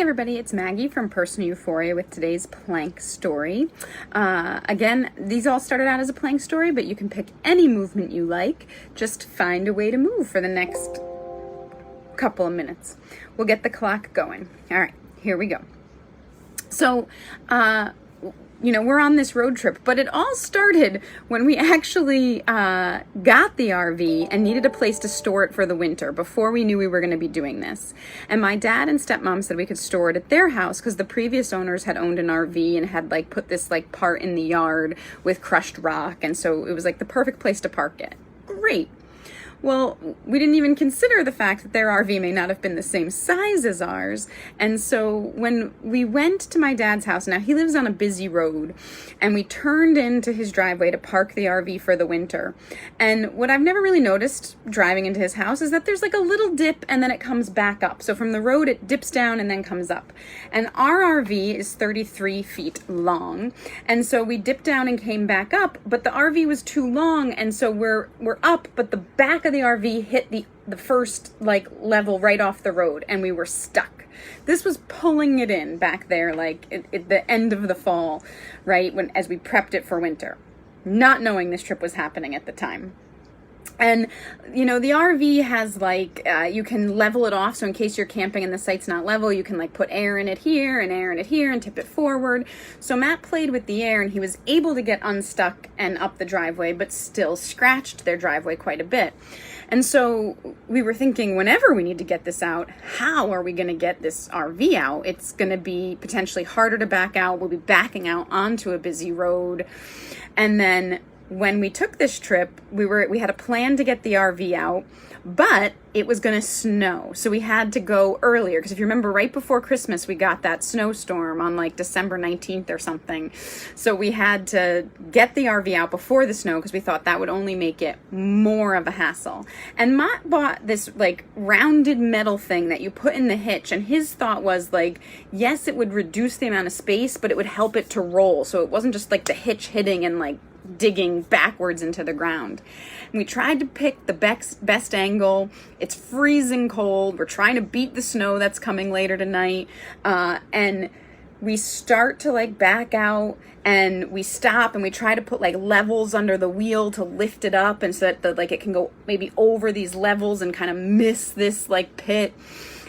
Hey everybody, it's Maggie from Personal Euphoria with today's plank story. Again, these all started out as a plank story, but you can pick any movement you like. Just find a way to move for the next couple of minutes. We'll get the clock going. All right, here we go. So, we're on this road trip, but it all started when we actually got the RV and needed a place to store it for the winter before we knew we were going to be doing this. And my dad and stepmom said we could store it at their house because the previous owners had owned an RV and had put this part in the yard with crushed rock. And so it was the perfect place to park it. Great. Well, we didn't even consider the fact that their RV may not have been the same size as ours. And so when we went to my dad's house, now he lives on a busy road, and we turned into his driveway to park the RV for the winter. And what I've never really noticed driving into his house is that there's a little dip and then it comes back up. So from the road, it dips down and then comes up. And our RV is 33 feet long. And so we dipped down and came back up, but the RV was too long. And so we're up, but the back of the RV hit the first level right off the road, and we were stuck. This was pulling it in back there at the end of the fall, right, as we prepped it for winter, not knowing this trip was happening at the time. And, the RV has you can level it off. So in case you're camping and the site's not level, you can put air in it here and air in it here and tip it forward. So Matt played with the air and he was able to get unstuck and up the driveway, but still scratched their driveway quite a bit. And so we were thinking, whenever we need to get this out, how are we going to get this RV out? It's going to be potentially harder to back out. We'll be backing out onto a busy road. And then when we took this trip, we had a plan to get the RV out, but it was going to snow. So we had to go earlier, because if you remember, right before Christmas, we got that snowstorm on December 19th or something. So we had to get the RV out before the snow because we thought that would only make it more of a hassle. And Matt bought this rounded metal thing that you put in the hitch, and his thought was yes, it would reduce the amount of space, but it would help it to roll. So it wasn't just the hitch hitting and digging backwards into the ground. And we tried to pick the best angle. It's freezing cold. We're trying to beat the snow that's coming later tonight. And we start to back out, and we stop and we try to put levels under the wheel to lift it up, and so that it can go maybe over these levels and kind of miss this pit.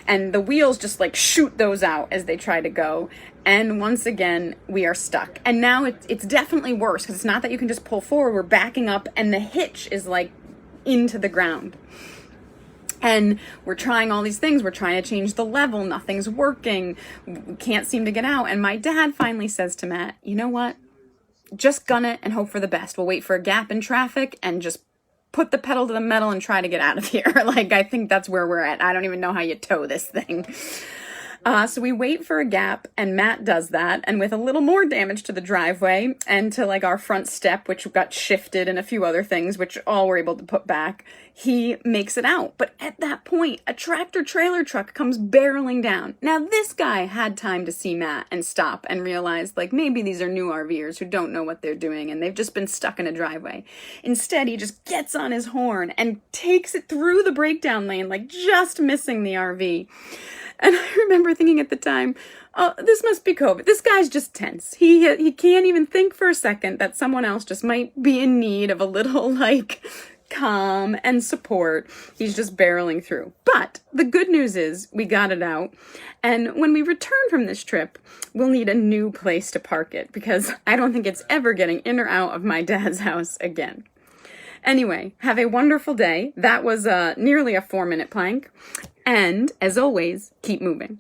And the wheels just shoot those out as they try to go. And once again, we are stuck. And now it's definitely worse because it's not that you can just pull forward. We're backing up and the hitch is into the ground. And we're trying all these things. We're trying to change the level. Nothing's working. We can't seem to get out. And my dad finally says to Matt, you know what? Just gun it and hope for the best. We'll wait for a gap in traffic and just put the pedal to the metal and try to get out of here. I think that's where we're at. I don't even know how you tow this thing. So we wait for a gap, and Matt does that, and with a little more damage to the driveway and to our front step, which got shifted, and a few other things, which all we're able to put back, he makes it out. But at that point, a tractor trailer truck comes barreling down. Now this guy had time to see Matt and stop and realize maybe these are new RVers who don't know what they're doing and they've just been stuck in a driveway. Instead, he just gets on his horn and takes it through the breakdown lane, just missing the RV. And I remember thinking at the time, oh, this must be COVID. This guy's just tense. He can't even think for a second that someone else just might be in need of a little calm and support. He's just barreling through. But the good news is we got it out. And when we return from this trip, we'll need a new place to park it because I don't think it's ever getting in or out of my dad's house again. Anyway, have a wonderful day. That was nearly a 4-minute plank. And as always, keep moving.